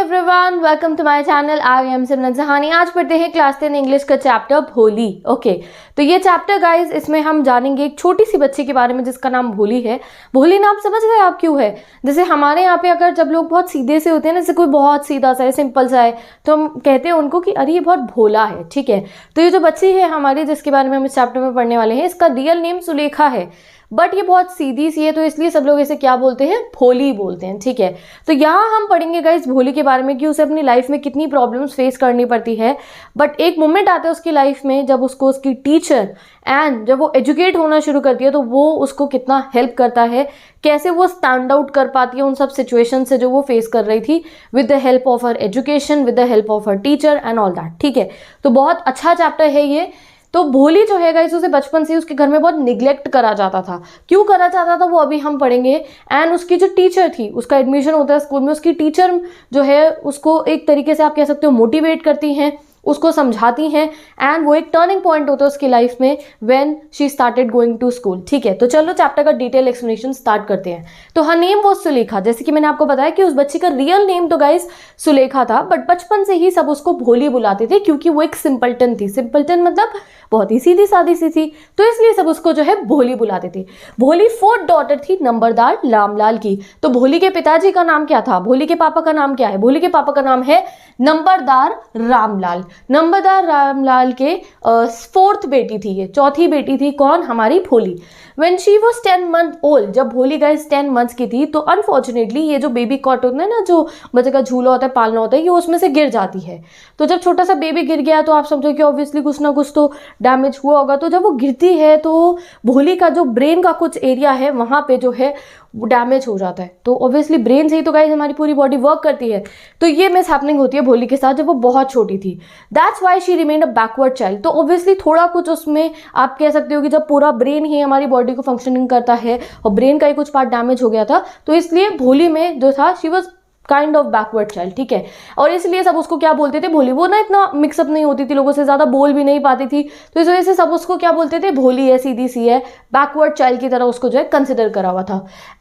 Everyone, welcome to my channel. I am Simran Sahni. आज पढ़ते हैं क्लास 10 इंग्लिश का चैप्टर भोली। ओके, तो ये चैप्टर गाइस, इसमें हम जानेंगे एक छोटी सी बच्ची के बारे में जिसका नाम भोली है। भोली नाम समझ गए आप क्यों है? जैसे हमारे यहाँ पे अगर जब लोग बहुत सीधे से होते हैं ना, जैसे कोई बहुत सीधा सा है, सिंपल सा है, तो हम कहते हैं उनको कि अरे ये बहुत भोला है। ठीक है, तो ये जो बच्ची है हमारी जिसके बारे में हम इस चैप्टर में पढ़ने वाले हैं, इसका रियल नेम सुलेखा है, बट ये बहुत सीधी सी है, तो इसलिए सब लोग इसे क्या बोलते हैं? भोली बोलते हैं। ठीक है, तो यहाँ हम पढ़ेंगे गाइस भोली के बारे में कि उसे अपनी लाइफ में कितनी प्रॉब्लम्स फेस करनी पड़ती है। बट एक मोमेंट आता है उसकी लाइफ में जब उसको उसकी टीचर एंड जब वो एजुकेट होना शुरू करती है तो वो उसको कितना हेल्प करता है, कैसे वो स्टैंड आउट कर पाती है उन सब सिचुएशन से जो वो फेस कर रही थी, with the help of her education, with the help of her teacher and all that. ठीक है, तो बहुत अच्छा चैप्टर है ये। तो भोली जो है गाइस, उसे बचपन से उसके घर में बहुत निग्लेक्ट करा जाता था। क्यों करा जाता था वो अभी हम पढ़ेंगे। एंड उसकी जो टीचर थी, उसका एडमिशन होता है स्कूल में, उसकी टीचर जो है उसको एक तरीके से आप कह सकते हो मोटिवेट करती हैं, उसको समझाती हैं, एंड वो एक टर्निंग पॉइंट होता है उसकी लाइफ में when she started going to school. ठीक है, तो चलो चैप्टर का डिटेल एक्सप्लेनेशन स्टार्ट करते हैं। तो हर नेम वो सुलेखा, जैसे कि मैंने आपको बताया कि उस बच्ची का रियल नेम तो गाइस सुलेखा था, बट बचपन से ही सब उसको भोली बुलाते थे क्योंकि वो एक सिंपलटन थी। सिंपलटन मतलब बहुत ही सीधी सादी सी थी, तो इसलिए सब उसको जो है भोली बुलाते थे। भोली फोर्थ डॉटर थी नंबरदार रामलाल की। तो भोली के पिताजी का नाम क्या था? भोली के पापा का नाम क्या है? भोली के पापा का नाम है नंबरदार रामलाल। नंबरदार रामलाल के फोर्थ बेटी थी ये, चौथी बेटी थी कौन? हमारी भोली। When she was 10 month old, जब भोली गाइस 10 मंथ्स की थी, तो अनफॉर्चुनेटली ये जो बेबी कॉट होता है ना, जो बच्चे का झूला होता है, पालना होता है, ये उसमें से गिर जाती है। तो जब छोटा सा बेबी गिर गया तो आप समझो कि ऑब्वियसली कुछ ना कुछ तो डैमेज हुआ होगा। तो जब वो गिरती है तो भोली का जो ब्रेन का कुछ एरिया है वहाँ पे जो है डैमेज हो जाता है। तो ऑब्वियसली ब्रेन से ही तो गाइस हमारी पूरी बॉडी वर्क करती है। तो ये मिस हैपनिंग होती है भोली के साथ जब वो बहुत छोटी थी। That's why she remained a backward child. तो ऑब्वियसली थोड़ा कुछ उसमें आप कह सकते हो कि जब पूरा ब्रेन ही हमारी बॉडी को फंक्शनिंग करता है और ब्रेन का ही कुछ पार्ट डैमेज हो गया था, तो इसलिए भोली में जो था she was kind of backward child. ठीक है, और इसलिए सब उसको क्या बोलते थे? भोली। वो ना इतना मिक्सअप नहीं होती थी लोगों से, ज़्यादा बोल भी नहीं पाती थी, तो इस वजह से सब उसको क्या बोलते थे? भोली है, सीधी सी है, बैकवर्ड चाइल्ड की तरह उसको जो है कंसिडर करा हुआ था।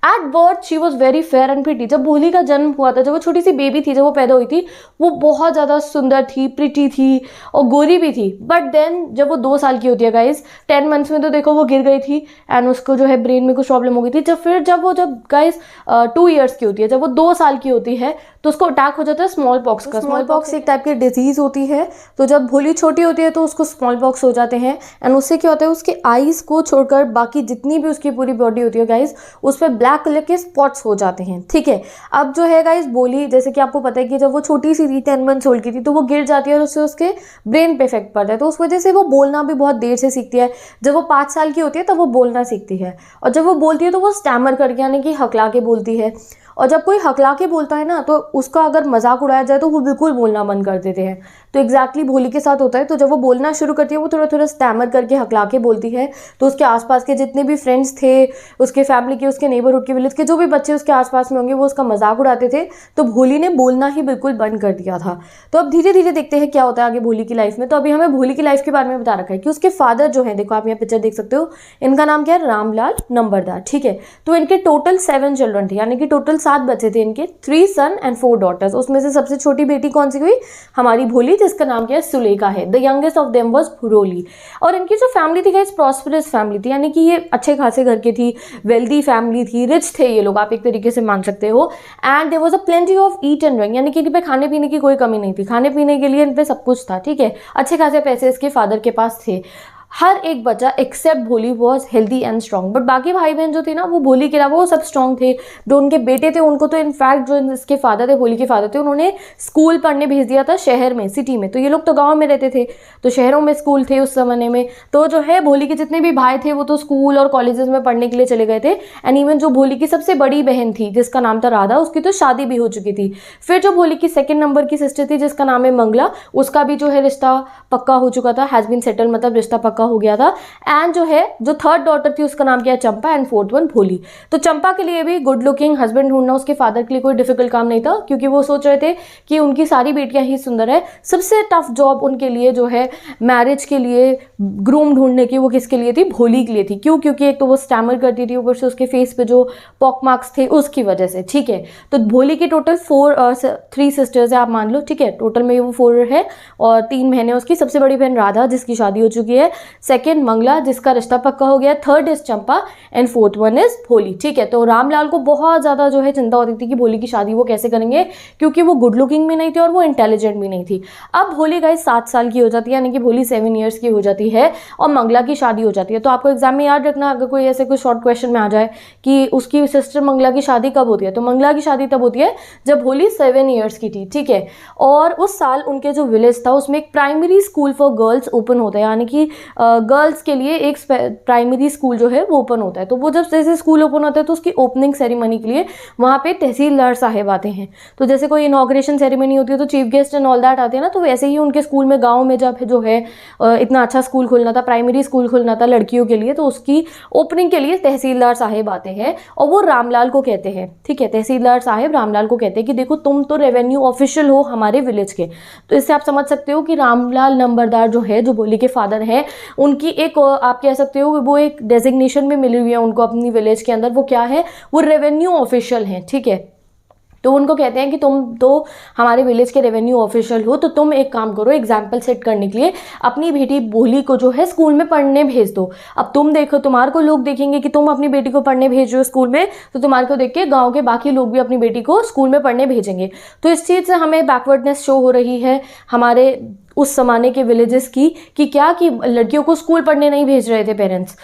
At birth she was very fair and pretty. जब भोली का जन्म हुआ था, जब वो छोटी सी बेबी थी, जब वो पैदा हुई थी, वो बहुत ज़्यादा सुंदर थी, प्रिटी थी और गोरी भी थी। बट देन जब वो 2 साल की होती है गाइस, 10 मंथ्स में तो देखो वो गिर गई थी एंड उसको जो है ब्रेन में कुछ प्रॉब्लम हो गई थी। जब गाइस 2 ईयर्स की होती है, जब वो 2 साल की होती है, तो उसको अटैक हो जाता है स्मॉल पॉक्स का। स्मॉल पॉक्स एक टाइप की डिजीज होती है। तो जब भोली छोटी होती है तो उसको स्मॉल पॉक्स हो जाते हैं एंड उससे क्या होता है, उसके आईज को छोड़कर बाकी जितनी भी उसकी पूरी बॉडी होती है गाइस, उस पर ब्लैक कलर के स्पॉट्स हो जाते हैं। ठीक है, अब जो है गाइस भोली, जैसे कि आपको पता है कि जब वो छोटी सी थी, 10 मंथ्स ओल्ड की थी, तो वो गिर जाती है और उससे उसके ब्रेन पे इफेक्ट पड़ता है। तो उस वजह से वो बोलना भी बहुत देर से सीखती है। जब वो 5 साल की होती है तब वो बोलना सीखती है, और जब वो बोलती है तो वो स्टैमर करके, यानी कि हकला के बोलती है। और जब कोई हकला के बोलता है ना, तो उसका अगर मजाक उड़ाया जाए तो वो बिल्कुल बोलना बंद कर देते हैं। तो एग्जैक्टली भोली के साथ होता है। तो जब वो बोलना शुरू करती है, वो थोड़ा थोड़ा स्टैमर करके हकला के बोलती है, तो उसके आसपास के जितने भी फ्रेंड्स थे, उसके फैमिली के, उसके नेबरहुड के, विलेज के जो भी बच्चे उसके आसपास में होंगे, वो उसका मजाक उड़ाते थे। तो भोली ने बोलना ही बिल्कुल बंद कर दिया था। तो अब धीरे धीरे देखते हैं क्या होता है आगे भोली की लाइफ में। तो अभी हमें भोली की लाइफ के बारे में बता रखा है कि उसके फादर जो है, देखो आप यहाँ पिक्चर देख सकते हो, इनका नाम क्या है? रामलाल नंबरदार। ठीक है, तो इनके टोटल 7 चिल्ड्रन थे, यानी कि टोटल 7 बच्चे थे इनके, 3 सन एंड 4 डॉटर्स। उसमें से सबसे छोटी बेटी कौन सी हुई? हमारी भोली, जिसका नाम क्या है? सुलेखा है। The youngest of them was भुरोली। और इनकी जो फैमिली थी गाइस, प्रॉस्परस फैमिली थी, यानी कि ये अच्छे खासे घर की थी, वेल्दी फैमिली थी, रिच थे ये लोग, आप एक तरीके से मान सकते हो। And there was a plenty of eat and drink, यानी कि इन पे खाने पीने की कोई कमी नहीं थी, खाने पीने के लिए इन पे सब कुछ था। ठीक है, अच्छे खासे पैसे इसके फादर के पास थे। हर एक बच्चा एक्सेप्ट भोली was healthy and strong, but बाकी भाई बहन जो थे ना, वो भोली के अलावा वो सब स्ट्रॉन्ग थे। जो उनके बेटे थे उनको तो इनफैक्ट जो इसके फादर थे, भोली के फादर थे, उन्होंने स्कूल पढ़ने भेज दिया था शहर में, सिटी में। तो ये लोग तो गांव में रहते थे, तो शहरों में स्कूल थे उस जमाने में। तो जो है भोली के जितने भी भाई थे वो तो स्कूल और कॉलेजेस में पढ़ने के लिए चले गए थे। एंड इवन जो भोली की सबसे बड़ी बहन थी, जिसका नाम था राधा, उसकी तो शादी भी हो चुकी थी। फिर जो भोली की 2nd नंबर की सिस्टर थी, जिसका नाम है मंगला, उसका भी जो है रिश्ता पक्का हो चुका था, हैज़ बीन सेटल, मतलब रिश्ता पक्का पक्का हो गया था। एंड जो है जो थर्ड डॉटर थी उसका नाम क्या है, चंपा, एंड फोर्थ वन भोली। तो चंपा के लिए भी गुड लुकिंग हस्बैंड ढूंढना उसके फादर के लिए कोई डिफिकल्ट काम नहीं था, क्योंकि वो सोच रहे थे कि उनकी सारी बेटियां ही सुंदर है। सबसे टफ जॉब उनके लिए जो है मैरिज के लिए ग्रूम ढूंढने की, वो किसके लिए थी, भोली के लिए थी। क्यों? क्योंकि एक तो वो स्टैमर करती थी, ऊपर से उसके फेस पे जो पॉक मार्क्स थे उसकी वजह से। ठीक है, तो भोली की टोटल 3 सिस्टर्स है आप मान लो। ठीक है, टोटल में वो 4 है और 3 बहनें उसकी। सबसे बड़ी बहन राधा जिसकी शादी हो चुकी है, सेकेंड मंगला जिसका रिश्ता पक्का हो गया, third is Champa and fourth one is भोली। ठीक है, तो रामलाल को बहुत ज़्यादा जो है चिंता होती थी कि भोली की शादी वो कैसे करेंगे, क्योंकि वो गुड लुकिंग भी नहीं थी और वो इंटेलिजेंट भी नहीं थी। अब भोली गाइस 7 साल की हो जाती है, यानी कि भोली 7 ईयर्स की हो जाती है और मंगला की शादी हो जाती है। तो आपको एग्जाम में याद रखना, अगर कोई ऐसे कोई शॉर्ट क्वेश्चन में आ जाए कि उसकी सिस्टर मंगला की शादी कब होती है, तो मंगला की शादी तब होती है जब भोली 7 ईयर्स की थी। ठीक है, और उस साल उनके जो विलेज था उसमें एक primary school for girls open होता है, यानी कि गर्ल्स के लिए एक प्राइमरी स्कूल जो है वो ओपन होता है। तो वो जब जैसे स्कूल ओपन होता है तो उसकी ओपनिंग सेरेमनी के लिए वहाँ पे तहसीलदार साहेब आते हैं। तो जैसे कोई इनॉग्रेशन सेरेमनी होती है तो chief guest and all that आते हैं ना, तो वैसे ही उनके स्कूल में गाँव में जब जो है इतना अच्छा स्कूल खुलना था, प्राइमरी स्कूल खुलना था लड़कियों के लिए, तो उसकी ओपनिंग के लिए तहसीलदार साहेब आते हैं और वो रामलाल को कहते हैं। ठीक है, तहसीलदार साहेब रामलाल को कहते हैं कि देखो तुम तो रेवेन्यू ऑफिशियल हो हमारे विलेज के। तो इससे आप समझ सकते हो कि रामलाल नंबरदार जो है, जो भोली के फादर हैं, उनकी एक आप कह सकते हो वो एक डेजिग्नेशन भी मिली हुई है उनको अपनी विलेज के अंदर। वो क्या है, वो रेवेन्यू ऑफिशियल हैं। ठीक है, तो उनको कहते हैं कि तुम तो हमारे विलेज के रेवेन्यू ऑफिशियल हो, तो तुम एक काम करो, एग्जाम्पल सेट करने के लिए अपनी बेटी भोली को जो है स्कूल में पढ़ने भेज दो। अब तुम देखो, तुम्हारे को लोग देखेंगे कि तुम अपनी बेटी को पढ़ने भेज रहे हो स्कूल में, तो तुम्हारे को देख के गांव के बाकी लोग भी अपनी बेटी को स्कूल में पढ़ने भेजेंगे। तो इस चीज़ से हमें बैकवर्डनेस शो हो रही है हमारे उस जमाने के विलेजेस की, कि क्या कि लड़कियों को स्कूल पढ़ने नहीं भेज रहे थे पेरेंट्स।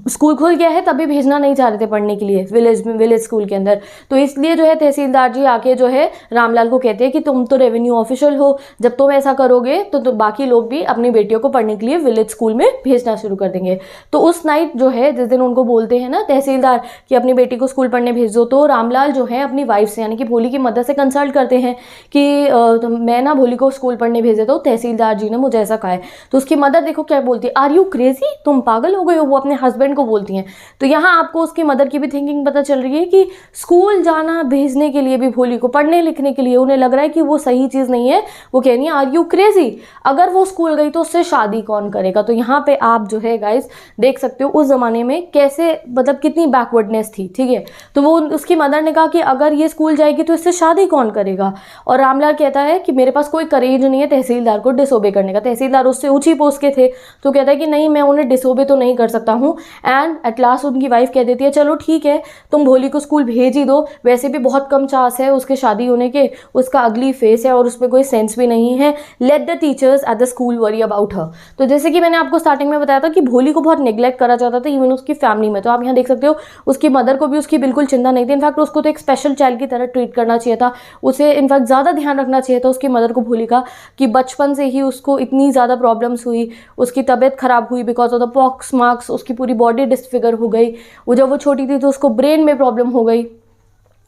स्कूल खुल गया है तभी भेजना नहीं चाह रहे थे पढ़ने के लिए विलेज स्कूल के अंदर। तो इसलिए जो है तहसीलदार जी आके जो है रामलाल को कहते हैं कि तुम तो रेवेन्यू ऑफिशियल हो, जब तुम ऐसा करोगे तो बाकी लोग भी अपनी बेटियों को पढ़ने के लिए विलेज स्कूल में भेजना शुरू कर देंगे। तो उस नाइट जो है, जिस दिन उनको बोलते हैं ना तहसीलदार कि अपनी बेटी को स्कूल पढ़ने भेज दो, तो रामलाल जो है अपनी वाइफ से यानी कि भोली की मदर से कंसल्ट करते हैं कि तो मैं ना भोली को स्कूल पढ़ने भेज देता हूँ, तहसीलदार जी ने मुझे ऐसा कहा है। तो उसकी मदर देखो क्या बोलती है, आर यू क्रेजी, तुम पागल हो गए हो, वो अपने हस्बैंड को बोलती हैं। तो यहाँ आपको उसकी मदर की भी थिंकिंग पता चल रही है कि स्कूल जाना भेजने के लिए भी भोली को पढ़ने लिखने के लिए उन्हें लग रहा है कि वो सही चीज़ नहीं है। वो कह रही है आर यू क्रेजी, अगर वो स्कूल गई तो उससे शादी कौन करेगा। तो यहाँ पे आप जो है गाइस देख सकते हो उस ज़माने में कैसे मतलब कितनी बैकवर्डनेस थी। ठीक है, तो वो उसकी मदर ने कहा कि अगर ये स्कूल जाएगी तो इससे शादी कौन करेगा। और रामलाल कहता है कि मेरे पास कोई करेज नहीं है तहसीलदार को डिसोबे करने का। तहसीलदार उससे ऊंची पोस्ट के थे, तो कहता है कि नहीं मैं उन्हें डिसोबे तो नहीं कर सकता हूँ। एंड एट लास्ट उनकी वाइफ कह देती है चलो ठीक है तुम भोली को स्कूल भेज ही दो, वैसे भी बहुत कम चांस है उसके शादी होने के, उसका अगली फेस है और उसमें कोई सेंस भी नहीं है, let the teachers at the school worry about her. तो जैसे कि मैंने आपको स्टार्टिंग में बताया था कि भोली को बहुत नेग्लेक्ट करा जाता था इवन उसकी फैमिली में। तो आप यहाँ देख सकते हो उसकी मदर को भी उसकी बिल्कुल चिंता नहीं थी, इनफैक्ट उसको तो एक स्पेशल चाइल्ड की तरह ट्रीट करना चाहिए था, उसे इनफैक्ट ज़्यादा ध्यान रखना चाहिए था उसकी मदर को भोली का, कि बचपन से ही उसको इतनी ज़्यादा प्रॉब्लम्स हुई, उसकी तबीयत खराब हुई because of the pox marks, उसकी पूरी बॉडी डिसफिगर हो गई, वो जब वो छोटी थी तो उसको ब्रेन में प्रॉब्लम हो गई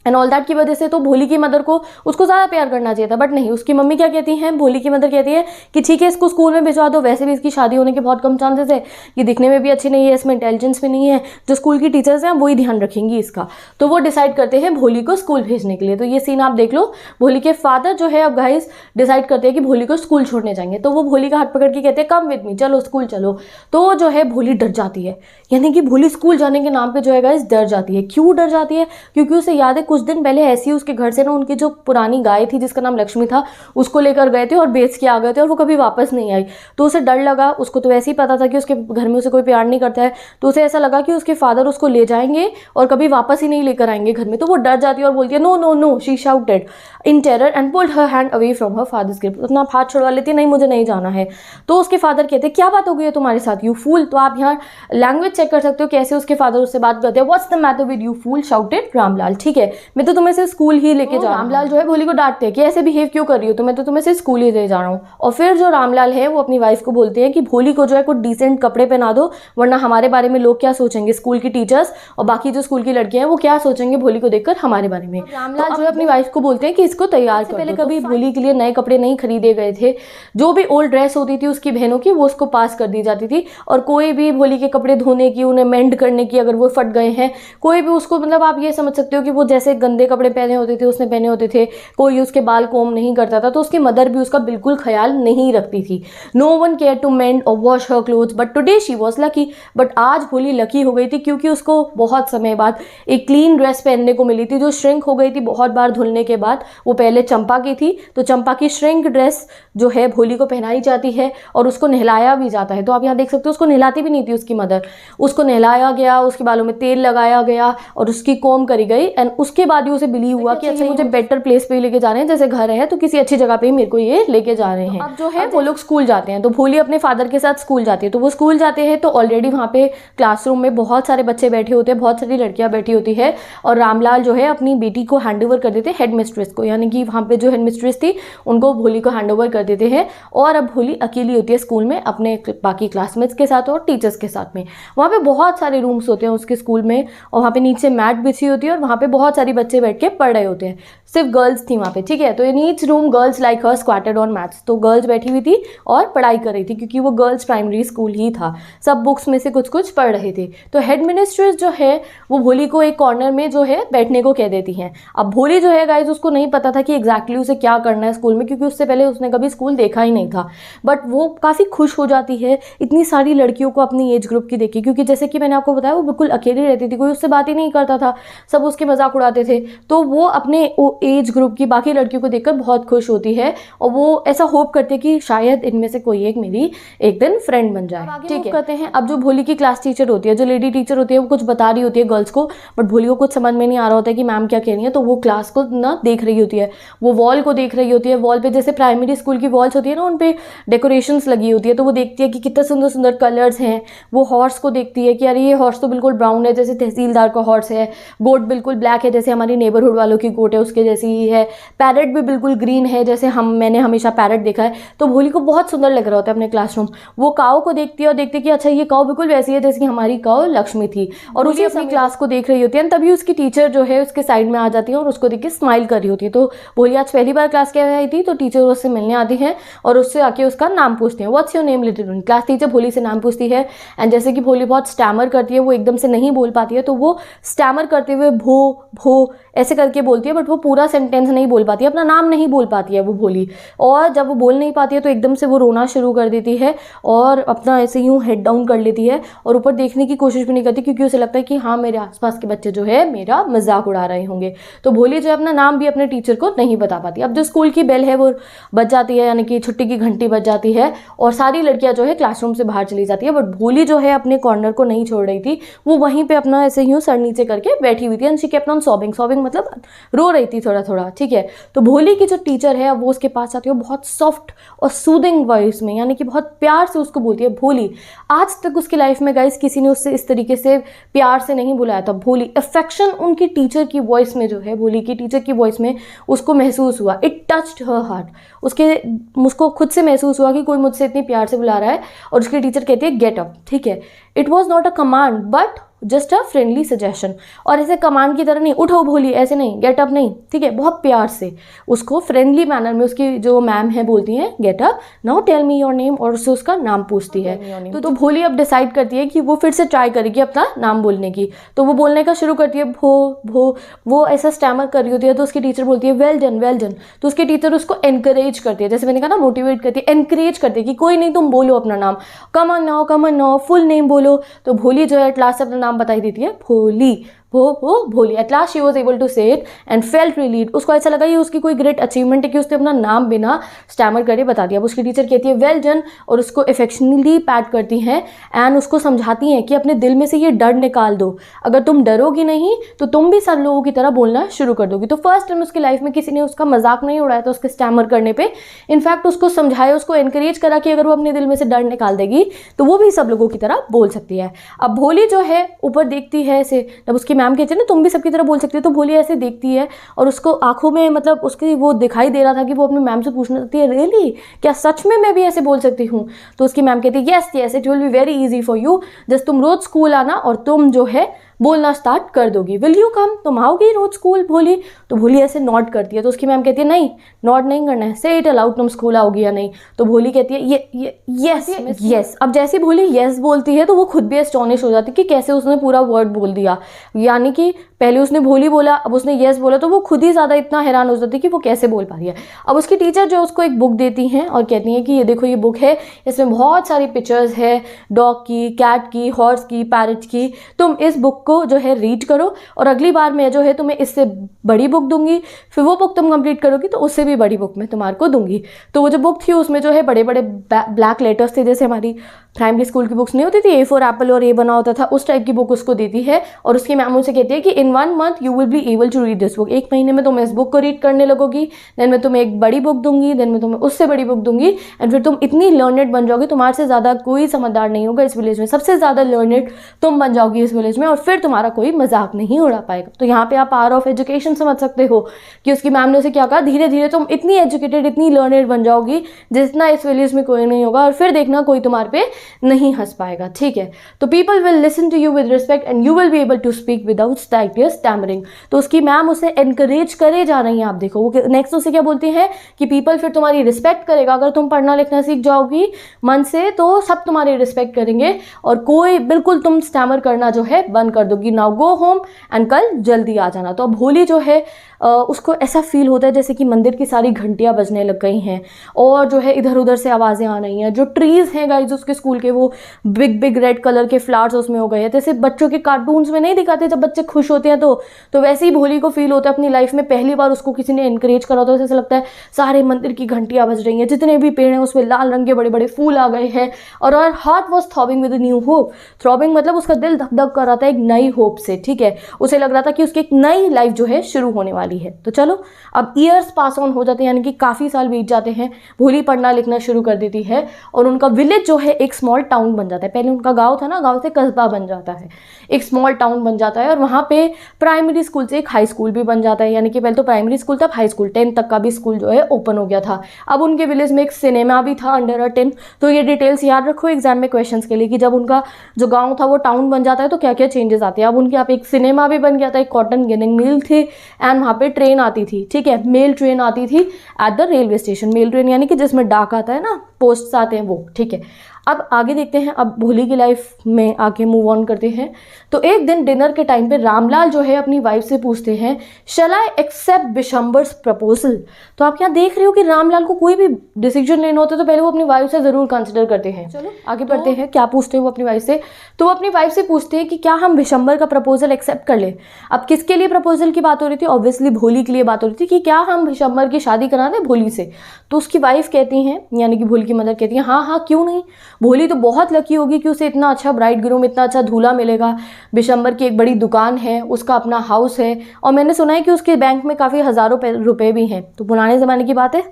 एंड ऑल दैट की वजह से। तो भोली की मदर को उसको ज़्यादा प्यार करना चाहिए था, बट नहीं, उसकी मम्मी क्या कहती हैं, भोली की मदर कहती है कि ठीक है इसको स्कूल में भिजवा दो, वैसे भी इसकी शादी होने के बहुत कम चांसेस है, ये दिखने में भी अच्छी नहीं है, इसमें इंटेलिजेंस भी नहीं है, जो स्कूल की टीचर्स हैं वही ध्यान रखेंगी इसका। तो वो डिसाइड करते हैं भोली को स्कूल भेजने के लिए। तो ये सीन आप देख लो, भोली के फादर जो है अब गाइस डिसाइड करते हैं कि भोली को स्कूल छोड़ने जाएंगे। तो वो भोली का हाथ पकड़ के कहते हैं कम विद मी, चलो स्कूल चलो। तो जो है भोली डर जाती है, यानी कि भोली स्कूल जाने के नाम पर जो है गाइस डर जाती है। क्यों डर जाती है, क्योंकि उसे याद है कुछ दिन पहले ऐसी उसके घर से ना उनकी जो पुरानी गाय थी जिसका नाम लक्ष्मी था उसको लेकर गए थे और बेच के आ गए थे और वो कभी वापस नहीं आई। तो उसे डर लगा, उसको तो वैसे ही पता था कि उसके घर में उसे कोई प्यार नहीं करता है, तो उसे ऐसा लगा कि उसके फादर उसको ले जाएंगे और कभी वापस ही नहीं लेकर आएंगे घर में। तो वो डर जाती है और बोलती है no no no, she shouted in terror and pulled her hand away from her father's grip. अपना हाथ छुड़वा लेती है, नहीं मुझे नहीं जाना है। तो उसके फादर कहते हैं क्या बात हो गई है तुम्हारे साथ यू फूल। तो आप यहाँ लैंग्वेज चेक कर सकते हो कैसे उसके फादर उससे बात करते हैं, what's the matter with you fool, shouted Ramlal. ठीक है, मैं तो तुम्हें से स्कूल ही लेके जा रहा हूँ। रामलाल जो है भोली को डांटते हैं कि ऐसे बिहेव क्यों कर रही हो, तो मैं तो तुम्हें से स्कूल ही ले जा रहा हूँ। और फिर जो रामलाल है वो अपनी वाइफ को बोलते हैं कि भोली को जो है कुछ डिसेंट कपड़े पहना दो, वरना हमारे बारे में लोग क्या सोचेंगे, स्कूल की टीचर्स और बाकी जो स्कूल की लड़कियां हैं वो क्या सोचेंगे भोली को देखकर हमारे बारे में। रामलाल जो है अपनी वाइफ को बोलते हैं कि इसको तैयार कर दो। पहले कभी भोली के लिए नए कपड़े नहीं खरीदे गए थे, जो भी ओल्ड ड्रेस होती थी उसकी बहनों की वो उसको पास कर दी जाती थी। और कोई भी भोली के कपड़े धोने की, उन्हें मेंड करने की, अगर वो फट गए हैं, कोई भी उसको, मतलब आप ये समझ सकते हो कि वो जैसे गंदे कपड़े पहने होते थे उसने पहने होते थे, कोई उसके बाल कोम नहीं करता था, तो उसकी मदर भी उसका बिल्कुल ख्याल नहीं रखती थी। No one care to mend or wash her clothes, but today she was lucky. But आज भोली लकी हो गई थी क्योंकि उसको बहुत समय बाद एक क्लीन ड्रेस पहनने को मिली थी जो श्रिंक हो गई थी बहुत बार धुलने के बाद। वो पहले चंपा की थी, तो चंपा की श्रिंक ड्रेस जो है भोली को पहनाई जाती है और उसको नहलाया भी जाता है। तो आप यहाँ देख सकते हो उसको नहलाती भी नहीं थी उसकी मदर, उसको नहलाया गया, उसके बालों में तेल लगाया गया और उसकी कोम करी गई। एंड उसके बाद ही उसे बिलीव हुआ कि अच्छा मुझे बेटर प्लेस पे लेके जा रहे हैं, जैसे घर है तो किसी अच्छी जगह पे ही मेरे को ये लेके जा रहे हैं। अब जो है वो लोग स्कूल जाते हैं, तो भोली अपने फादर के साथ स्कूल जाती है। तो वो स्कूल जाते हैं तो ऑलरेडी वहाँ पे क्लासरूम में बहुत सारे बच्चे बैठे होते हैं, बहुत सारी लड़कियां बैठी होती है। और रामलाल जो है अपनी बेटी को हैंड ओवर कर देते हैं हेड मिस्ट्रेस को, यानी कि वहाँ पे जो हेड मिस्ट्रेस थी उनको भोली को हैंड ओवर कर देते हैं। और अब भोली अकेली होती है स्कूल में अपने बाकी क्लासमेट्स के साथ और टीचर्स के साथ में। वहाँ पे बहुत सारे रूम्स होते हैं उसके स्कूल में और वहाँ पे नीचे मैट बिछी होती है और वहाँ पे बहुत सारे बच्चे बैठ के पढ़ रहे होते हैं। सिर्फ गर्ल्स थी वहाँ पे, ठीक है। तो in each room girls like her squatted on mats, तो गर्ल्स बैठी हुई थी और पढ़ाई कर रही थी क्योंकि वो गर्ल्स प्राइमरी स्कूल ही था। सब बुक्स में से कुछ कुछ पढ़ रहे थे। तो हेड मिनिस्ट्रेस जो है वो भोली को एक कॉर्नर में जो है बैठने को कह देती हैं। अब भोली जो है गाइज उसको नहीं पता था कि एग्जैक्टली उसे क्या करना है स्कूल में, क्योंकि उससे पहले उसने कभी स्कूल देखा ही नहीं था। बट वो काफ़ी खुश हो जाती है इतनी सारी लड़कियों को अपनी एज ग्रुप की देखी, क्योंकि जैसे कि मैंने आपको बताया वो बिल्कुल अकेली रहती थी, कोई उससे बात ही नहीं करता था, सब उसके मजाक उड़ाते थे। तो वो अपने एज ग्रुप की बाकी लड़कियों को देखकर बहुत खुश होती है और वो ऐसा होप करती है कि शायद इनमें से कोई एक मेरी एक दिन फ्रेंड बन जाए। ठीक है, कहते हैं अब जो भोली की क्लास टीचर होती है, जो लेडी टीचर होती है, वो कुछ बता रही होती है गर्ल्स को, बट भोली को कुछ समझ में नहीं आ रहा होता है कि मैम क्या कह रही है। तो वो क्लास को ना देख रही होती है, वो वॉल को देख रही होती है। वॉल पे जैसे प्राइमरी स्कूल की वॉल्स होती है ना, उन पे डेकोरेशंस लगी होती है, तो वो देखती है कि कितने सुंदर सुंदर कलर्स हैं। वो हॉर्स को देखती है कि अरे ये हॉर्स तो बिल्कुल ब्राउन है जैसे तहसीलदार का हॉर्स है, गोट बिल्कुल ब्लैक है जैसे हमारी नेबरहुड वालों की गोट है उसके जैसी ही है, पैरेट भी बिल्कुल ग्रीन है जैसे मैंने हमेशा पैरेट देखा है। तो भोली को बहुत सुंदर लग रहा होता है अपने क्लासरूम। वो काऊ को देखती है और देखती है कि अच्छा ये काऊ बिल्कुल वैसी है जैसे कि हमारी काऊ लक्ष्मी थी, और उसी अपनी क्लास को देख रही होती है। तभी उसकी टीचर जो है उसके साइड में आ जाती है और उसको देख के स्माइल कर रही होती है। तो भोली आज पहली बार क्लास के आई थी, तो टीचर उससे मिलने आती है और उससे आके उसका नाम पूछती है, what's your name little one. Class teacher भोली से नाम पूछती है एंड जैसे कि भोली बहुत स्टैमर करती है, वो एकदम से नहीं बोल पाती है, तो वो स्टैमर करते हुए भो भो ऐसे करके बोलती है, बट वो पूरा सेंटेंस नहीं बोल पाती है, अपना नाम नहीं बोल पाती है वो भोली। और जब वो बोल नहीं पाती है तो एकदम से वो रोना शुरू कर देती है और अपना ऐसे यूं हेड डाउन कर लेती है और ऊपर देखने की कोशिश भी नहीं करती, क्योंकि उसे लगता है कि हाँ मेरे आसपास के बच्चे जो है मेरा मजाक उड़ा रहे होंगे। तो भोली जो है अपना नाम भी अपने टीचर को नहीं बता पाती। अब जो स्कूल की बेल है वो बज जाती है, यानी कि छुट्टी की घंटी बज जाती है और सारी लड़कियां जो है क्लासरूम से बाहर चली जाती है। बट भोली जो है अपने कॉर्नर को नहीं छोड़ रही थी, वो वहीं पे अपना ऐसे यूं सर नीचे करके बैठी हुई थी। And she kept on sobbing, sobbing मतलब रो रही थी थोड़ा थोड़ा, ठीक है। तो भोली की जो टीचर है वो उसके पास आती है, बहुत सॉफ्ट और सूदिंग वॉइस में, यानी कि बहुत प्यार से उसको बोलती है भोली। आज तक उसकी लाइफ में गाइस किसी ने उससे इस तरीके से प्यार से नहीं बुलाया था। भोली अफेक्शन उनकी टीचर की वॉइस में जो है, भोली की टीचर की वॉइस में उसको महसूस हुआ। It touched her heart. उसको खुद से महसूस हुआ कि कोई मुझसे इतनी प्यार से बुला रहा है। और उसकी टीचर कहती है गेट अप, ठीक है। It was not a command but just a friendly suggestion, और ऐसे कमांड की तरह नहीं, उठो भोली ऐसे नहीं, गेट अप नहीं, ठीक है। बहुत प्यार से उसको फ्रेंडली मैनर में उसकी जो मैम है बोलती है get up, now tell me your name, और उससे उसका नाम पूछती है। तो भोली अब डिसाइड करती है कि वो फिर से ट्राई करेगी अपना नाम बोलने की। तो वो बोलने का शुरू करती है भो भो, वो ऐसा स्टैमर कर रही होती है। तो उसकी टीचर बोलती है वेल डन वेल डन। तो उसकी टीचर उसको एनकरेज करती है, जैसे मैंने कहा ना मोटिवेट करती है, एनकरेज करती है कि कोई नहीं तुम बोलो अपना नाम, come on now full name बोलो। तो भोली जो है क्लास से अपना नाम बताई देती है Bholi, Bholi. At last she was able to say it and felt relieved. उसको ऐसा लगा ये उसकी कोई ग्रेट अचीवमेंट है कि उसने अपना नाम बिना स्टैमर करे बता दिया। अब उसकी टीचर कहती है वेल डन और उसको अफेक्शनली पैट करती हैं एंड उसको समझाती हैं कि अपने दिल में से ये डर निकाल दो, अगर तुम डरोगी नहीं तो तुम भी सब लोगों की तरह बोलना शुरू कर दोगी। तो फर्स्ट टाइम उसकी लाइफ में किसी ने उसका मजाक नहीं उड़ाया था उसके स्टैमर करने पर। इनफैक्ट उसको समझाया, उसको एनकरेज करा कि अगर वो अपने दिल में से डर निकाल देगी तो वो भी सब लोगों की तरह बोल सकती है। अब भोली जो है ऊपर देखती है ऐसे, जब उसकी मैम कहती है ना तुम भी सबकी तरह बोल सकती हो, तो भोली ऐसे देखती है और उसको आंखों में मतलब उसकी वो दिखाई दे रहा था कि वो अपनी मैम से पूछना चाहती है, रियली क्या सच में मैं भी ऐसे बोल सकती हूँ? तो उसकी मैम कहती है yes yes it will be very easy for you, just तुम रोज स्कूल आना और तुम जो है बोलना स्टार्ट कर दोगी। विल यू कम, तुम आओगी रोज स्कूल भोली? तो भोली ऐसे नॉट करती है। तो उसकी मैम कहती है नहीं नॉट नहीं करना है, से इट अलाउड, तुम स्कूल आओगी या नहीं? तो भोली कहती है ये यस यस। अब जैसे भोली यस बोलती है तो वो खुद भी एस्टॉनिश हो जाती है कि कैसे उसने पूरा वर्ड बोल दिया, यानी कि पहले उसने भोली बोला, अब उसने यस बोला, तो वो खुद ही ज़्यादा इतना हैरान हो जाती है कि वो कैसे बोल पा रही है। अब उसकी टीचर जो उसको एक बुक देती हैं और कहती हैं कि ये देखो ये बुक है, इसमें बहुत सारी पिक्चर्स है डॉग की, कैट की, हॉर्स की, पैरट की, तुम इस बुक को जो है रीड करो और अगली बार मैं जो है तुम्हें इससे बड़ी बुक दूंगी, फिर वो बुक तुम कंप्लीट करोगी तो उससे भी बड़ी बुक मैं तुम्हारे को दूंगी। तो वो जो बुक थी उसमें जो है बड़े बड़े ब्लैक लेटर्स थे, जैसे हमारी प्राइमरी स्कूल की बुक्स नहीं होती थी, ए फॉर एप्पल और ए बना होता था, उस टाइप की बुक उसको देती है। और उसकी मैम उनसे कहती है कि in 1 month you will be able to read this book, 1 महीने में तुम इस बुक को रीड करने लगोगी, देन मैं तुम्हें एक बड़ी बुक दूंगी, देन मैं तुम्हें उससे बड़ी बुक दूंगी, एंड फिर तुम इतनी लर्नेड बन जाओगी, तुम्हारे से ज़्यादा कोई समझदार नहीं होगा इस विलेज में, सबसे ज़्यादा लर्नेड तुम बन जाओगी इस विलेज में, और फिर तुम्हारा कोई मजाक नहीं उड़ा पाएगा। तो यहाँ पे आप पावर ऑफ एजुकेशन समझ सकते हो कि उसकी मैम ने उसे क्या कहा, धीरे धीरे तुम इतनी एजुकेटेड, इतनी लर्नेड बन जाओगी जितना इस विलेज में कोई नहीं होगा, और फिर देखना कोई तुम्हारे पे नहीं हंस पाएगा, ठीक है? तो people will listen to you with respect and you will be able to speak without stammering. तो उसकी मैम उसे एनकरेज करे जा रही हैं। आप देखो वो नेक्स्ट उसे क्या बोलती है कि पीपल फिर तुम्हारी रिस्पेक्ट करेगा, अगर तुम पढ़ना लिखना सीख जाओगी मन से तो सब तुम्हारी रिस्पेक्ट करेंगे, और कोई बिल्कुल तुम स्टैमर करना जो है बंद कर दोगी। नाउ गो होम एंड कल जल्दी आ जाना। तो अब भोली जो है उसको ऐसा फील होता है जैसे कि मंदिर की सारी घंटियां बजने लग गई हैं और जो है इधर उधर से आवाज़ें आ रही हैं। जो ट्रीज़ हैं गाइज उसके स्कूल के, वो बिग बिग रेड कलर के फ्लावर्स उसमें हो गए हैं, जैसे बच्चों के कार्टून्स में नहीं दिखाते जब बच्चे खुश होते हैं तो वैसे ही भोली को फील होता है अपनी लाइफ में पहली बार उसको किसी ने इनकरेज करा होता है। ऐसा लगता है सारे मंदिर की घंटियां बज रही हैं, जितने भी पेड़ हैं उसमें लाल रंग के बड़े बड़े फूल आ गए हैं, और heart was throbbing with new hope. Throbbing मतलब उसका दिल धक धक कर रहा था एक नई होप से, ठीक है? उसे लग रहा था कि उसकी एक नई लाइफ जो है शुरू होने वाली है। तो चलो अब ईयर्स पास ऑन हो जाते हैं, यानी कि काफ़ी साल बीत जाते हैं। भोली पढ़ना लिखना शुरू कर देती है और उनका विलेज जो है एक स्मॉल टाउन बन जाता है। पहले उनका गांव था ना, गांव से कस्बा बन जाता है, एक स्मॉल टाउन बन जाता है, और वहाँ पे प्राइमरी स्कूल से एक हाई स्कूल भी बन जाता है। यानी कि पहले तो प्राइमरी स्कूल था, हाई स्कूल 10 तक का भी स्कूल जो है ओपन हो गया था। अब उनके विलेज में एक सिनेमा भी था अंडर 10। तो ये डिटेल्स याद रखो एग्जाम में क्वेश्चंस के लिए कि जब उनका जो गाँव था वो टाउन बन जाता है तो क्या क्या चेंजेस आते हैं। अब उनके यहाँ पे एक सिनेमा भी बन गया था, एक कॉटन गिनिंग मिल थी, एंड वहाँ पे ट्रेन आती थी, ठीक है? मेल ट्रेन आती थी at the railway station. Mail train यानी कि जिसमें डाक आता है ना, पोस्ट आते हैं वो, ठीक है? अब आगे देखते हैं, अब भोली की लाइफ में आगे मूव ऑन करते हैं। तो एक दिन डिनर के टाइम पे रामलाल जो है अपनी वाइफ से पूछते हैं, शैल आई एक्सेप्ट बिशंबर्स प्रपोजल? तो आप यहाँ देख रहे हो कि रामलाल को कोई भी डिसीजन लेना होता है तो पहले वो अपनी वाइफ से ज़रूर कंसिडर करते हैं। चलो आगे बढ़ते हैं, क्या पूछते हैं वो अपनी वाइफ से? तो वो अपनी वाइफ से पूछते हैं कि क्या हम बिशंबर का प्रपोजल एक्सेप्ट कर ले। अब किसके लिए प्रपोजल की बात हो रही थी? ऑब्वियसली भोली के लिए बात हो रही थी कि क्या हम बिशंबर की शादी करा दें भोली से। तो उसकी वाइफ कहती हैं, यानी कि भोली की मदर कहती है, हाँ हाँ क्यों नहीं, भोली तो बहुत लकी होगी कि उसे इतना अच्छा ब्राइड ग्रूम, इतना अच्छा दूल्हा मिलेगा। बिशंबर की एक बड़ी दुकान है, उसका अपना हाउस है, और मैंने सुना है कि उसके बैंक में काफ़ी हज़ारों रुपए भी हैं। तो पुराने ज़माने की बात है,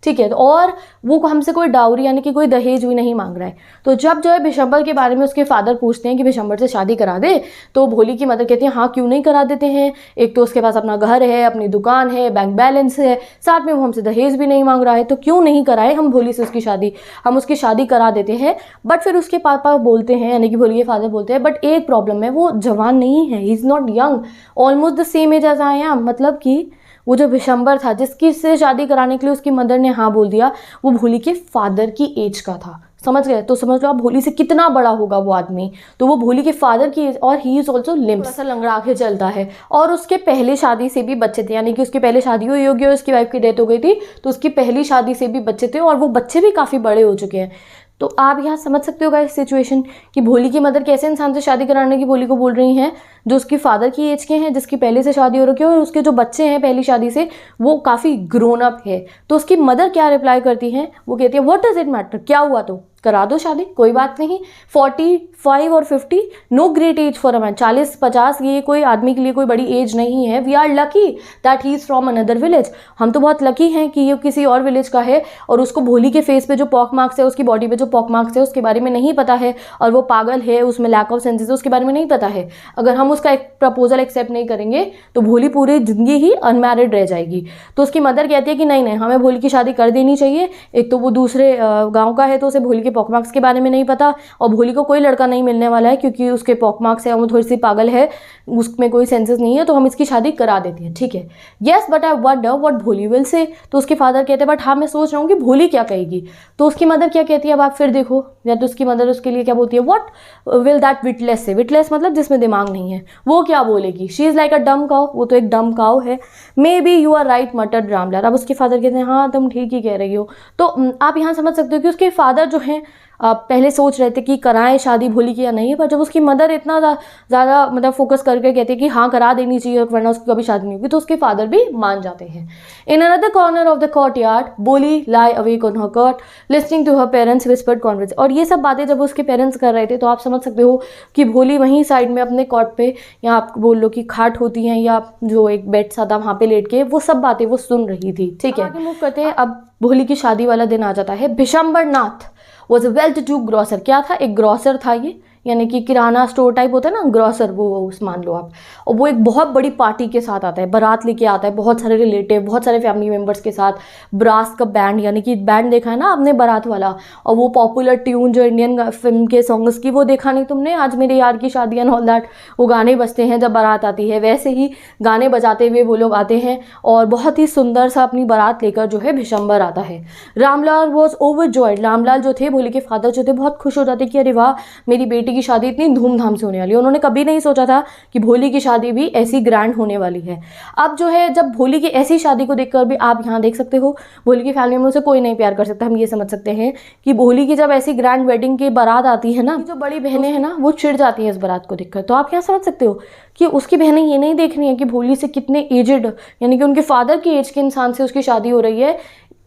ठीक है? तो और वो हमसे कोई डाउरी यानी कि कोई दहेज भी नहीं मांग रहा है। तो जब जो है बिशंबर के बारे में उसके फादर पूछते हैं कि बिशंबर से शादी करा दे, तो भोली की मदर कहती है हाँ क्यों नहीं करा देते हैं, एक तो उसके पास अपना घर है, अपनी दुकान है, बैंक बैलेंस है, साथ में वो हमसे दहेज भी नहीं मांग रहा है, तो क्यों नहीं कराए हम भोली से उसकी शादी, हम उसकी शादी करा देते हैं। बट फिर उसके पापा बोलते हैं, यानी कि भोली के फादर बोलते हैं, बट एक प्रॉब्लम है, वो जवान नहीं है, he is not young, almost the same age as I am. मतलब कि वो जो बिशंबर था जिसकी से शादी कराने के लिए उसकी मदर ने हाँ बोल दिया, वो भोली के फादर की एज का था। समझ गए? तो समझ लो आप भोली से कितना बड़ा होगा वो आदमी। तो वो भोली के फादर की एज, और ही इज ऑल्सो लिम्स, ऐसा लंगड़ा के चलता है, और उसके पहले शादी से भी बच्चे थे, यानी कि उसकी पहले शादी हुई होगी और उसकी वाइफ की डेथ हो गई थी, तो उसकी पहली शादी से भी बच्चे थे, और वो बच्चे भी काफ़ी बड़े हो चुके हैं। तो आप यहाँ समझ सकते हो गाइस सिचुएशन कि भोली की मदर कैसे इंसान से शादी कराने की भोली को बोल रही हैं, जो उसकी फादर की एज के हैं, जिसकी पहले से शादी हो रखी है, और उसके जो बच्चे हैं पहली शादी से वो काफ़ी ग्रोन अप है। तो उसकी मदर क्या रिप्लाई करती हैं, वो कहती है व्हाट डज इट मैटर, क्या हुआ तो, करा दो शादी, कोई बात नहीं। 45 और 50 no great age for a man, 40-50 ये कोई आदमी के लिए कोई बड़ी एज नहीं है। We are lucky that he is from another village, हम तो बहुत लकी हैं कि ये किसी और विलेज का है और उसको भोली के फेस पे जो पॉक मार्क्स है, उसकी बॉडी पे जो पॉक मार्क्स है उसके बारे में नहीं पता है और वो पागल है, उसमें लैक ऑफ सेंसेस है, उसके बारे में नहीं पता है। अगर हम उसका एक प्रपोजल एक्सेप्ट नहीं करेंगे तो भोली पूरी जिंदगी ही अनमैरिड रह जाएगी। तो उसकी मदर कहती है कि नहीं नहीं, हमें भोली की शादी कर देनी चाहिए। एक तो वो दूसरे गाँव का है तो उसे भोली के पॉक मार्क्स के बारे में नहीं पता और भोली को कोई लड़का नहीं मिलने वाला है क्योंकि उसके पॉक मार्क्स है और वो थोड़ी सी पागल है, उसमें कोई सेंसेस नहीं है, तो हम इसकी शादी करा देते हैं, ठीक है। Yes but I wonder what भोली विल से। तो उसके फादर कहते हैं बट हाँ मैं सोच रहा हूँ कि भोली क्या कहेगी। तो उसकी मदर क्या कहती है अब आप फिर देखो, या तो उसकी मदर उसके लिए क्या बोलती है, व्हाट विल दैट विटलेस से, विटलेस मतलब जिसमें दिमाग नहीं है, वो क्या बोलेगी। शी इज़ लाइक अ डम काउ, वो तो एक डम काउ है। Maybe you are right muttered Ramlal. अब उसके फादर कहते हैं हाँ तुम ठीक ही कह रही हो। तो आप यहाँ समझ सकते हो कि उसके फादर जो हैं पहले सोच रहे थे कि कराएं शादी भोली की या नहीं, पर जब उसकी मदर इतना ज़्यादा मतलब फोकस करके कहती है कि हाँ करा देनी चाहिए वरना उसकी कभी शादी नहीं होगी, तो उसके फादर भी मान जाते हैं। In another corner of the courtyard Bholi lay awake on her cot listening to her parents whispered converse. और ये सब बातें जब उसके पेरेंट्स कर रहे थे तो आप समझ सकते हो कि भोली वहीं साइड में अपने कॉट पे, या आप बोल लो कि खाट होती हैं या जो एक बेड सा था वहाँ पे लेट के वो सब बातें वो सुन रही थी, ठीक है। आगे मूव करते हैं। अब भोली की शादी वाला दिन आ जाता है। Bishamber Nath was a well to do grocer. क्या था, एक ग्रॉसर था ये, यानी कि किराना स्टोर टाइप होता है ना, ग्रॉसर, वो मान लो आप। और वो एक बहुत बड़ी पार्टी के साथ आता है, बारात लेके आता है, बहुत सारे रिलेटिव, बहुत सारे फैमिली मेम्बर्स के साथ, ब्रास का बैंड, यानी कि बैंड देखा है ना आपने बारात वाला, और वो पॉपुलर ट्यून जो इंडियन फिल्म के सॉन्ग्स की वो देखा नहीं तुमने, आज मेरे यार की शादी एंड ऑल दैट, वो गाने बजते हैं जब बारात आती है, वैसे ही गाने बजाते हुए वो लोग आते हैं और बहुत ही सुंदर सा अपनी बारात लेकर जो है बिशंबर आता है। Ramlal was over joyed. Ramlal जो थे, भोली के फादर जो थे, बहुत खुश हो जाते कि अरे वाह मेरी बेटी की शादी इतनी धूमधाम से होने वाली है। उन्होंने कभी नहीं सोचा था कि भोली की शादी भी ऐसी ग्रैंड होने वाली है। अब जो है जब भोली की ऐसी शादी को देखकर भी आप यहाँ देख सकते हो भोली की फैमिली में उसे कोई नहीं प्यार कर सकता। हम ये समझ सकते हैं कि भोली की जब ऐसी ग्रैंड वेडिंग की बारात आती है ना, जो बड़ी बहनें हैं ना वो चिढ़ जाती हैं इस बारात को देखकर। तो आप यहाँ समझ सकते हो कि उसकी बहनें ये नहीं देख रही हैं कि भोली से कितने एजेड, यानी कि उनके फादर की एज के इंसान से उसकी शादी हो रही है,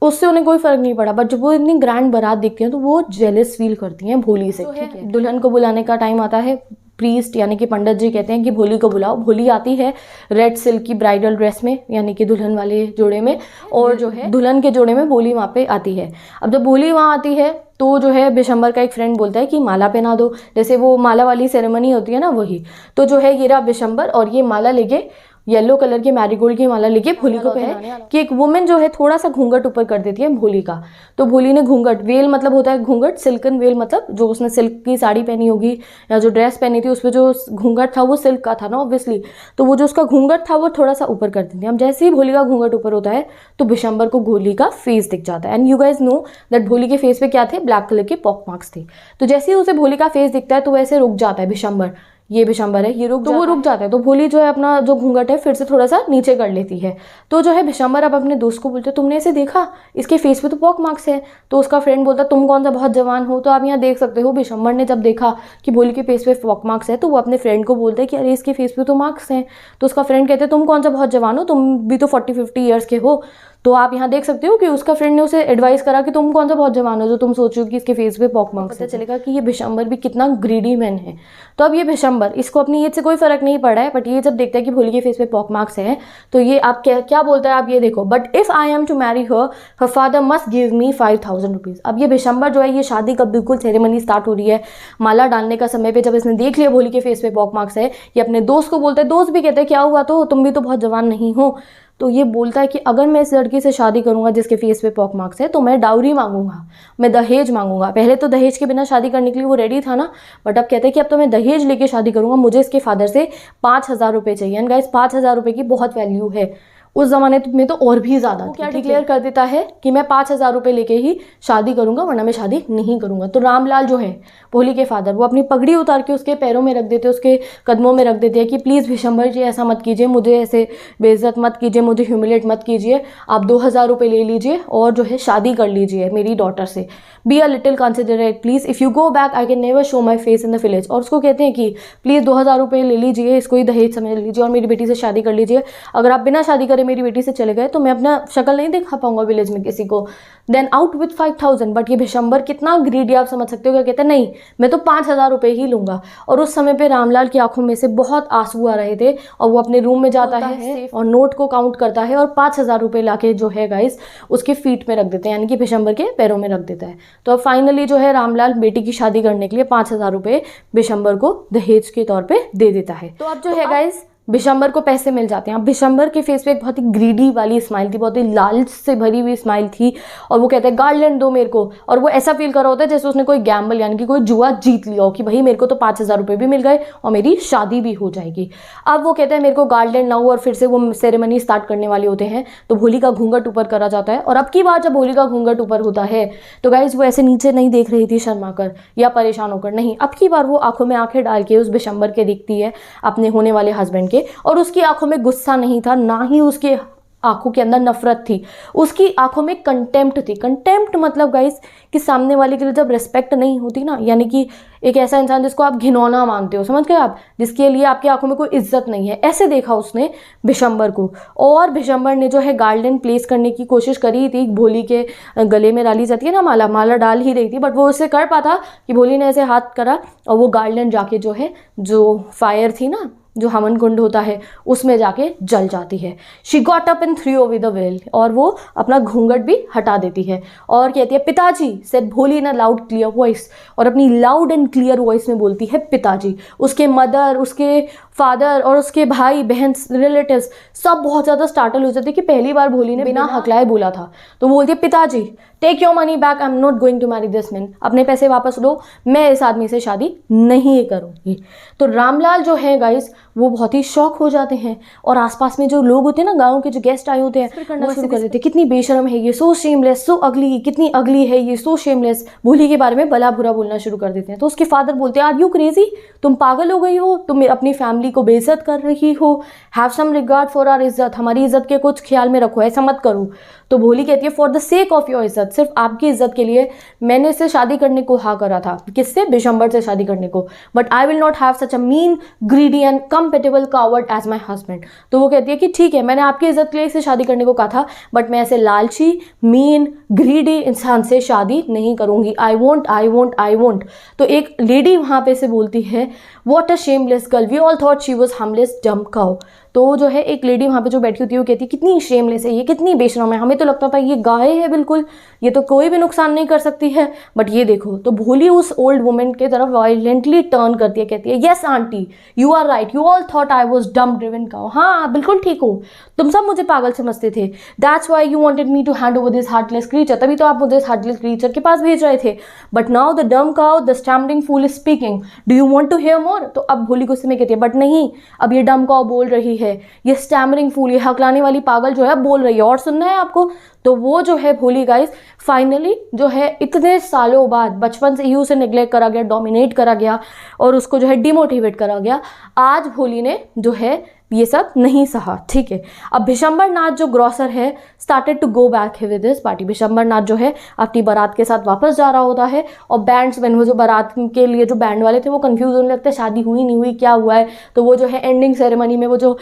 उससे उन्हें कोई फर्क नहीं पड़ा। बट जब वो इतनी ग्रैंड बारात देखती हैं तो वो जेलस फील करती हैं भोली से। ठीक है, दुल्हन को बुलाने का टाइम आता है। प्रीस्ट यानी कि पंडित जी कहते हैं कि भोली को बुलाओ। भोली आती है रेड सिल्क की ब्राइडल ड्रेस में, यानी कि दुल्हन वाले जोड़े में, और जो है दुल्हन के जोड़े में भोली वहाँ पे आती है। अब जब भोली वहाँ आती है तो जो है बिशंबर का एक फ्रेंड बोलता है कि माला पहना दो, जैसे वो माला वाली सेरेमनी होती है ना वही। तो जो है ये रहा बिशंबर और ये माला लेके, येलो कलर की मैरीगोल्ड की माला लेके भोली को पहनाने कि एक वुमेन जो है थोड़ा सा घूंघट ऊपर कर देती है भोली का। तो भोली ने घूंघट, वेल मतलब होता है घूंघट, सिल्कन वेल मतलब जो उसने सिल्क की साड़ी पहनी होगी या जो ड्रेस पहनी थी उसमें जो घूंघट था वो सिल्क का था ना ऑब्वियसली, तो वो जो उसका घूंघट था वो थोड़ा सा ऊपर कर देती है। अब जैसे ही भोली का घूंघट ऊपर होता है तो बिशंबर को भोली का फेस दिख जाता है। And you guys know that भोली के फेस पे क्या थे, ब्लैक कलर के पॉक मार्क्स थे। तो जैसे ही उसे भोली का फेस दिखता है तो वैसे रुक जाता है बिशंबर, ये बिशंबर है, ये वो रुक जाता है। तो भोली जो है अपना जो घूंघट है फिर से थोड़ा सा नीचे कर लेती है। तो जो है बिशंबर अब अपने दोस्त को बोलते तुमने इसे देखा, इसके फेस पे तो पॉक मार्क्स है। तो उसका फ्रेंड बोलता तुम कौन सा बहुत जवान हो। तो आप यहाँ देख सकते हो बिशंबर ने जब देखा कि भोली के फेस पे पॉक मार्क्स है तो वो अपने फ्रेंड को बोलते हैं कि अरे इसके फेस पे तो मार्क्स हैं। तो उसका फ्रेंड कहते तुम कौन सा बहुत जवान हो, तुम भी तो 40-50 ईयर्स के हो। तो आप यहाँ देख सकते हो कि उसका फ्रेंड ने उसे एडवाइस करा कि तुम कौन सा बहुत जवान हो जो तुम सोचो कि इसके फेस पे पॉक मार्क्स। पता चलेगा कि ये बिशंबर भी कितना ग्रीडी मैन है। तो अब ये बिशंबर, इसको अपनी एज से कोई फर्क नहीं पड़ा है, बट ये जब देखता है कि भोली के फेस पे पॉक मार्क्स है तो ये आप क्या बोलता है, आप ये देखो, but if I am to marry her father must give me 5000 rupees. अब ये बिशंबर जो है ये शादी का बिल्कुल सेरेमनी स्टार्ट हो रही है, माला डालने का समय पे जब इसने देख लिया भोली के फेस पे पॉक मार्क्स है, ये अपने दोस्त को बोलता है। दोस्त भी कहते हैं क्या हुआ, तो तुम भी तो बहुत जवान नहीं हो। तो ये बोलता है कि अगर मैं इस लड़की से शादी करूंगा जिसके फेस पे पॉक मार्क्स है तो मैं डाउरी मांगूंगा, मैं दहेज मांगूंगा। पहले तो दहेज के बिना शादी करने के लिए वो रेडी था ना, बट अब कहते हैं कि अब तो मैं दहेज लेके शादी करूंगा, मुझे इसके फादर से 5000 रुपये चाहिए। एंड गाइस 5000 रुपये की बहुत वैल्यू है, उस जमाने में तो और भी ज़्यादा। क्या डिक्लेयर कर देता है कि मैं 5000 रुपये लेके ही शादी करूंगा वरना मैं शादी नहीं करूंगा। तो रामलाल जो है भोली के फादर, वो अपनी पगड़ी उतार के उसके पैरों में रख देते, उसके कदमों में रख देते हैं कि प्लीज़ बिशंबर जी ऐसा मत कीजिए, मुझे ऐसे बेइज्जत मत कीजिए, मुझे ह्यूमिलेट मत कीजिए, आप 2000 रुपये ले लीजिए और जो है शादी कर लीजिए मेरी डॉटर से। Be a little considerate please, if you go back I can never show my face in the village. और उसको कहते हैं कि प्लीज़ 2000 रुपये ले लीजिए, इसको ही दहेज समझ लीजिए और मेरी बेटी से शादी कर लीजिए। अगर आप बिना शादी करे मेरी बेटी से चले गए तो मैं अपना शक्ल नहीं दिखा पाऊंगा विलेज में किसी को, देन आउट विथ 5000। बट ये भिशंबर कितना ग्रीडी आप समझ सकते हो, क्या कहते हैं, नहीं मैं तो 5000 रुपये ही लूंगा। और उस समय पे रामलाल की आंखों में से बहुत आंसू आ रहे थे और वो अपने रूम में जाता है और नोट को काउंट करता है और 5000 रुपये लाके जो है गाइस उसके फीट में रख देते हैं, यानी कि भिशंबर के पैरों में रख देता है। तो अब फाइनली जो है रामलाल बेटी की शादी करने के लिए 5000 रुपये भिशंबर को दहेज के तौर पे दे देता है। तो अब जो है गाइस भिशंबर को पैसे मिल जाते हैं। अब भिशंबर के फेस पे एक बहुत ही ग्रीडी वाली स्माइल थी, बहुत ही लालच से भरी हुई स्माइल थी और वो कहता है गार्लैंड दो मेरे को। और वो ऐसा फील कर रहा होता है जैसे उसने कोई गैम्बल यानी कि कोई जुआ जीत लिया हो कि भाई मेरे को तो 5000 रुपये भी मिल गए और मेरी शादी भी हो जाएगी। अब वो कहता है मेरे को गार्लैंड लाओ और फिर से वो सेरेमनी स्टार्ट करने वाले होते हैं। तो भोली का घूंघट ऊपर करा जाता है और अब की बार जब भोली का घूंघट ऊपर होता है तो गाइज वो ऐसे नीचे नहीं देख रही थी शर्मा कर या परेशान होकर, नहीं, अब की बार वो आंखों में आंखें डाल के उस भिशंबर के दिखती है अपने होने वाले हस्बैंड के। और उसकी आंखों में गुस्सा नहीं था, ना ही उसके आंखों के अंदर नफरत थी, उसकी आंखों में कंटेम्प्ट थी। कंटेम्प्ट मतलब गाइस कि सामने वाले के लिए जब रिस्पेक्ट नहीं होती ना, यानी कि एक ऐसा इंसान जिसको आप घिनौना मानते हो, समझ गए आप, जिसके लिए आपकी आंखों में कोई इज्जत नहीं है, ऐसे देखा उसने भिशंबर को। और भिशंबर ने जो है गार्लैंड प्लेस करने की कोशिश करी थी, भोली के गले में डाली जाती है ना माला, माला डाल ही रही थी, बट वो उससे कर पाता कि भोली ने ऐसे हाथ करा और वो गार्लैंड जाके जो है जो फायर थी ना, जो हवन कुंड होता है उसमें जाके जल जाती है। She got up and through with the well, और वो अपना घूंघट भी हटा देती है और कहती है पिताजी, सेड भोली इन अ लाउड क्लियर वॉइस, और अपनी लाउड एंड क्लियर वॉइस में बोलती है पिताजी। उसके मदर, उसके फादर और उसके भाई बहन रिलेटिव्स सब बहुत ज़्यादा स्टार्टल हो जाते कि पहली बार भोली ने बिना हकलाए बोला था। तो वो बोलती है पिताजी take your money back, I am not going to marry this man, अपने पैसे वापस लो, मैं इस आदमी से शादी नहीं करूँगी। तो रामलाल जो है गाइस वो बहुत ही शॉक हो जाते हैं और आसपास में जो लोग होते हैं ना, गाँव के जो गेस्ट आए होते हैं, करना शुरू कर देते हैं, कितनी बेशरम है ये, सो शेमलेस, सो अगली, कितनी अगली है ये, सो शेमलेस, भोली के बारे में भला बुरा बोलना शुरू कर देते हैं। तो उसके फादर बोलते हैं आर यू क्रेजी, तुम पागल हो गई हो, तुम अपनी फैमिली को बेइज्जत कर रही हो, have some regard for our इज्जत, हमारी इज्जत के कुछ ख्याल में रखो, ऐसा मत करो। तो भोली कहती है for the sake of your इज्जत, सिर्फ आपकी इज्जत के लिए मैंने इससे शादी करने को हाँ करा था, किससे, भिशंबर से शादी करने को, but I will not have such a mean greedy and compatible coward as my husband. तो वो कहती है कि ठीक है, मैंने आपकी इज्जत के लिए इससे शादी करने को कहा था, बट मैं ऐसे लालची, मीन, ग्रीडी इंसान से शादी नहीं करूंगी, I won't, I won't, I won't. तो एक लेडी वहां पे से बोलती है what a shameless girl, we all thought she was harmless dumb cow. तो जो है एक लेडी वहाँ पे जो बैठी होती है वो कहती है कितनी शेमलेस है ये, कितनी बेशरम है, हमें तो लगता था ये गाय है बिल्कुल, ये तो कोई भी नुकसान नहीं कर सकती है, बट ये देखो। तो भोली उस ओल्ड वुमेन के तरफ वायलेंटली टर्न करती है, कहती है yes aunty you are right, you all thought I was dumb driven cow, हाँ बिल्कुल ठीक हो, तुम सब मुझे पागल समझते थे, that's why you wanted me to hand over this heartless creature, तभी तो आप मुझे इस हार्टलेस क्रीचर के पास भेज रहे थे, but now the dumb cow the stammering fool is speaking, do you want to hear more. तो अब भोली गुस्से में कहती है बट नहीं, अब ये डम काउ बोल रही है, ये स्टैमरिंग फूल, ये हकलाने वाली पागल जो है बोल रही है, और सुनना है आपको। तो वो जो है भोली गाइस फाइनली जो है इतने सालों बाद, बचपन से ही उसे नेग्लेक्ट करा गया, डोमिनेट करा गया और उसको जो है डिमोटिवेट करा गया, आज भोली ने जो है ये सब नहीं सहा, ठीक है। अब भिशंबर नाथ जो ग्रॉसर है started to go back with this party, Bishamber Nath जो है अपनी बारात के साथ वापस जा रहा होता है और बैंड्स मैन, वो जो बारात के लिए जो बैंड वाले थे वो कंफ्यूज होने लगते हैं, शादी हुई नहीं हुई, क्या हुआ है। तो वो जो है एंडिंग सेरेमनी में वो जो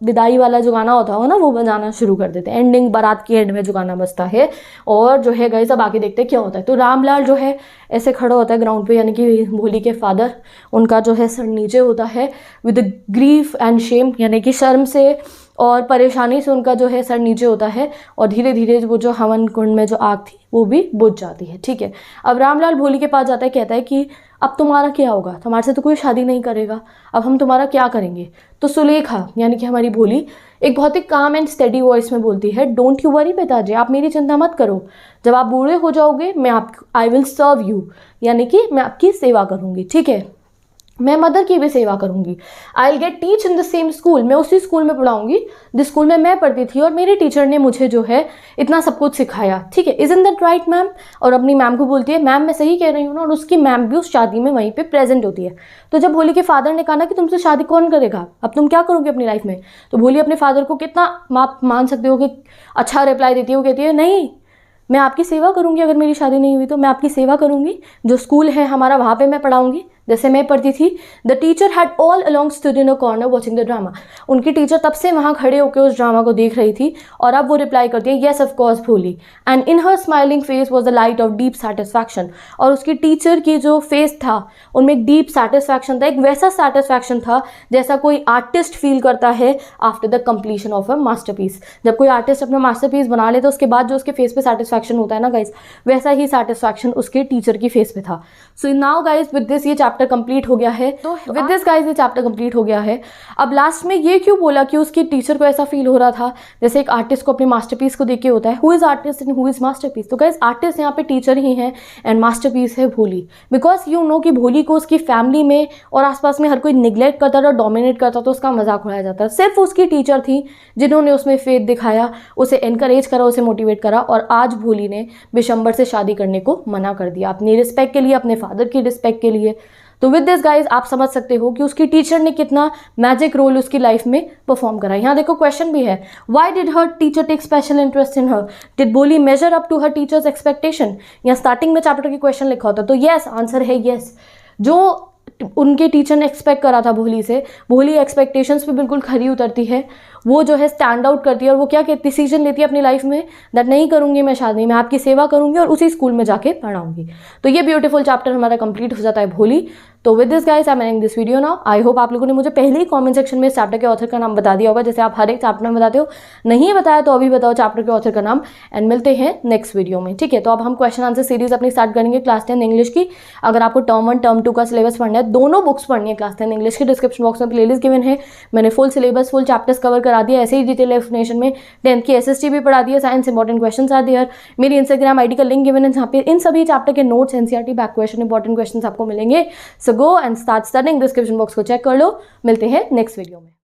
विदाई वाला जो गाना होता है ना वो बजाना शुरू कर देते हैं, एंडिंग बारात की एंड में जो गाना बजता है। और जो है गाइस अब आगे देखते हैं क्या होता है। तो रामलाल जो है ऐसे खड़ा होता है ग्राउंड पे, यानी कि भोली के फादर, उनका जो है सर नीचे होता है विद ग्रीफ एंड शेम, यानी कि शर्म से और परेशानी से उनका जो है सर नीचे होता है और धीरे धीरे वो जो हवन कुंड में जो आग थी वो भी बुझ जाती है, ठीक है। अब रामलाल भोली के पास जाता है, कहता है कि अब तुम्हारा क्या होगा, तुम्हारे से तो कोई शादी नहीं करेगा, अब हम तुम्हारा क्या करेंगे। तो सुलेखा यानी कि हमारी भोली एक बहुत ही काम एंड स्टेडी वॉइस में बोलती है डोंट यू वरी पिताजी, आप मेरी चिंता मत करो, जब आप बूढ़े हो जाओगे मैं आई विल सर्व यू, यानी कि मैं आपकी सेवा करूँगी, ठीक है, मैं मदर की भी सेवा करूंगी। I will get teach in the same school, मैं उसी स्कूल में पढ़ाऊंगी जिस स्कूल में मैं पढ़ती थी और मेरे टीचर ने मुझे जो है इतना सब कुछ सिखाया, ठीक है, इज़न्ट दैट राइट मैम। और अपनी मैम को बोलती है मैम मैं सही कह रही हूँ ना, और उसकी मैम भी उस शादी में वहीं पे प्रेजेंट होती है। तो जब भोली के फादर ने कहा ना कि तुमसे शादी कौन करेगा, अब तुम क्या करोगे अपनी लाइफ में, तो भोली अपने फादर को कितना आप मान सकते हो कि अच्छा रिप्लाई देती है। वो कहती है नहीं, मैं आपकी सेवा करूंगी, अगर मेरी शादी नहीं हुई तो मैं आपकी सेवा करूंगी, जो स्कूल है हमारा वहाँ पे मैं पढ़ाऊंगी, जैसे मैं पढ़ती थी, the teacher had all along stood in a corner watching the drama. उनकी टीचर तब से वहाँ खड़े होकर उस ड्रामा को देख रही थी, और अब वो रिप्लाई करती है, येस ऑफ कोर्स भोली, and in her smiling face was the light of deep satisfaction. और उसकी टीचर की जो फेस था उनमें एक डीप सेटिस्फैक्शन था, एक वैसा सेटिस्फैक्शन था जैसा कोई आर्टिस्ट फील करता है after the completion of a masterpiece. जब कोई आर्टिस्ट अपना मास्टरपीस बना लेता है उसके बाद जो उसके फेस पे सेटिस्फैक्शन होता है ना गाइस, वैसा ही सेटिस्फैक्शन उसके टीचर की फेस पे था। So now guys with this ये चैप्टर कंप्लीट हो गया है। तो विद दिस गाइस ये चैप्टर कंप्लीट हो गया है। अब लास्ट में ये क्यों बोला कि उसकी टीचर को ऐसा फील हो रहा था जैसे एक आर्टिस्ट को अपने मास्टरपीस को देख के होता है। Who is artist and who is masterpiece? तो गाइस आर्टिस्ट यहाँ पे टीचर ही है एंड मास्टरपीस है भोली। बिकॉज यू नो कि भोली को उसकी फैमिली में और आसपास में हर कोई निग्लेक्ट करता था, डोमिनेट करता था, उसका मजाक उड़ाया जाता। सिर्फ उसकी टीचर थी जिन्होंने उसमें फेथ दिखाया, उसे एनकरेज करा, उसे मोटिवेट करा, और आज भोली ने बिशंबर से शादी करने को मना कर दिया अपनी रिस्पेक्ट के लिए, अपने फादर की रिस्पेक्ट के लिए। तो विद दिस गाइज आप समझ सकते हो कि उसकी टीचर ने कितना मैजिक रोल उसकी लाइफ में परफॉर्म करा। यहाँ देखो क्वेश्चन भी है, why did her teacher take special interest in her? Did Bholi measure up to her teacher's expectation? यहाँ स्टार्टिंग में चैप्टर की क्वेश्चन लिखा होता, तो यस आंसर है यस। जो उनके टीचर ने एक्सपेक्ट करा था भोली से, भोली एक्सपेक्टेशंस पे बिल्कुल खरी उतरती है, वो जो है स्टैंड आउट करती है, और वो क्या डिसीजन लेती है अपनी लाइफ में, दैट नहीं करूंगी मैं शादी, मैं आपकी सेवा करूंगी और उसी स्कूल में जाके पढ़ाऊंगी। तो ये ब्यूटीफुल चैप्टर हमारा कंप्लीट हो जाता है भोली। तो with this guys I am ending this video now. I hope आप लोगों ने मुझे पहले ही कमेंट सेक्शन में इस चैप्टर के ऑथर का नाम बता दिया होगा, जैसे आप हर एक चैप्टर में बताते हो। नहीं बताया तो अभी बताओ चैप्टर के ऑथर का नाम, एंड मिलते हैं नेक्स्ट वीडियो में। ठीक है, तो अब हम क्वेश्चन आंसर सीरीज अपनी स्टार्ट करेंगे क्लास 10 इंग्लिश की। अगर आपको टर्म 1 टर्म 2 का सिलेबस पढ़ना है, दोनों बुक्स पढ़नी है क्लास 10 इंग्लिश की, डिस्क्रिप्शन बॉक्स में प्लेलिस्ट गिवन है, मैंने full syllabus full chapters cover करा दिया, ऐसे ही डिटेल एक्सप्लेनेशन में 10th की SST भी पढ़ा दिया, science important question are there. मेरी इंस्टाग्राम आईडी का लिंक गिवन है जहाँ पे इन सभी चैप्टर के notes, NCERT back question, important question आपको मिलेंगे। So go and start studying, description box को चेक कर लो। मिलते हैं नेक्स्ट वीडियो में।